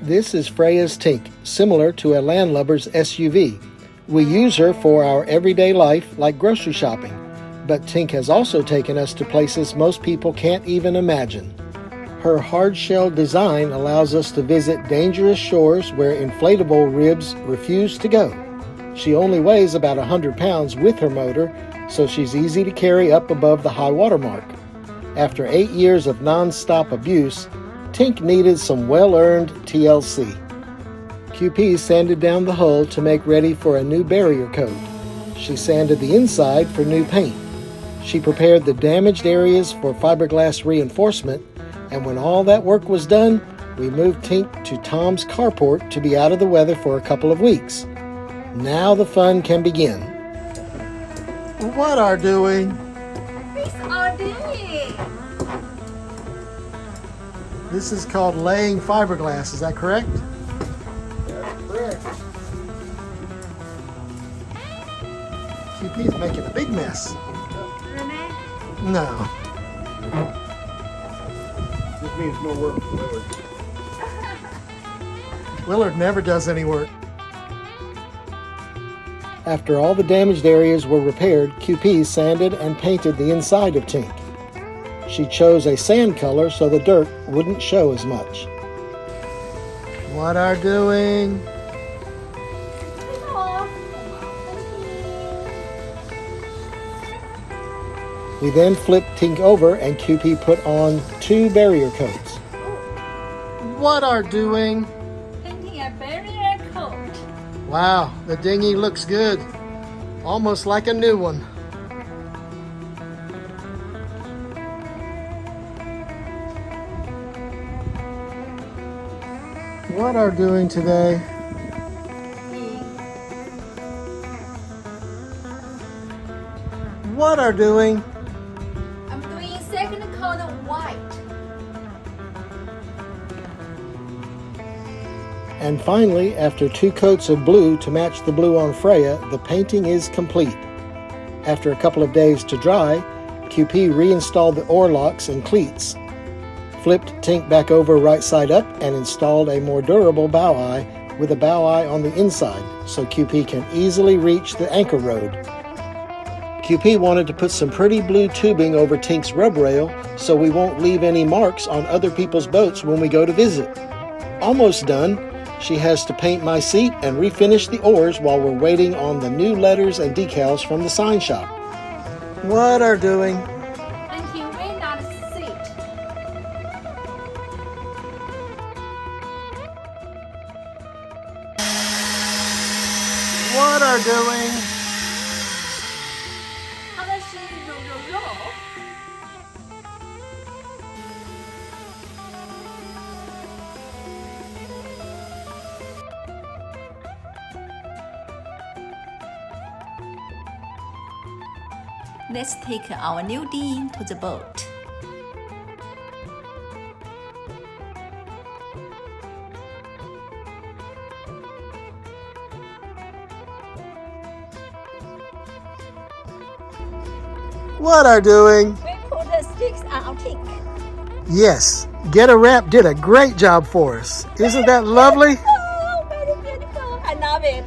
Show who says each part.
Speaker 1: This is Freya's Tink, similar to a landlubber's SUV. We use her for our everyday life like grocery shopping, but Tink has also taken us to places most people can't even imagine. Her hard-shell design allows us to visit dangerous shores where inflatable ribs refuse to go. She only weighs about 100 pounds with her motor, so she's easy to carry up above the high water mark. After 8 years of non-stop abuse, Tink needed some well-earned TLC. QP sanded down the hull to make ready for a new barrier coat. She sanded the inside for new paint. She prepared the damaged areas for fiberglass reinforcement, and when all that work was done, we moved Tink to Tom's carport to be out of the weather for a couple of weeks. Now the fun can begin. What are doing?
Speaker 2: It's our dinghy.
Speaker 1: This is called laying fiberglass, is that correct?
Speaker 3: That's correct.
Speaker 1: QP's making a big mess.
Speaker 2: Renee?
Speaker 1: No.
Speaker 3: This means no work for Willard.
Speaker 1: Willard never does any work. After all the damaged areas were repaired, QP sanded and painted the inside of Tink. She chose a sand color so the dirt wouldn't show as much. What are doing? We then flipped Tink over and QP put on 2 barrier coats. What are doing?
Speaker 2: Painting a barrier coat.
Speaker 1: Wow, the dinghy looks good. Almost like a new one. What are doing today? What are doing?
Speaker 2: I'm doing second coat of white.
Speaker 1: And finally, after 2 coats of blue to match the blue on Freya, the painting is complete. After a couple of days to dry, QP reinstalled the oar locks and cleats, flipped Tink back over right side up, and installed a more durable bow eye with a bow eye on the inside so QP can easily reach the anchor road. QP wanted to put some pretty blue tubing over Tink's rub rail so we won't leave any marks on other people's boats when we go to visit. Almost done. She has to paint my seat and refinish the oars while we're waiting on the new letters and decals from the sign shop. What are doing?
Speaker 2: Until we're not seat.
Speaker 1: What are doing?
Speaker 2: 他们是肉。Let's take our new dinghy to the boat.
Speaker 1: What are doing?
Speaker 2: We put the sticks on our Tink.
Speaker 1: Yes, Get a Wrap did a great job for us. Isn't that lovely?
Speaker 2: Oh, very beautiful. I love it.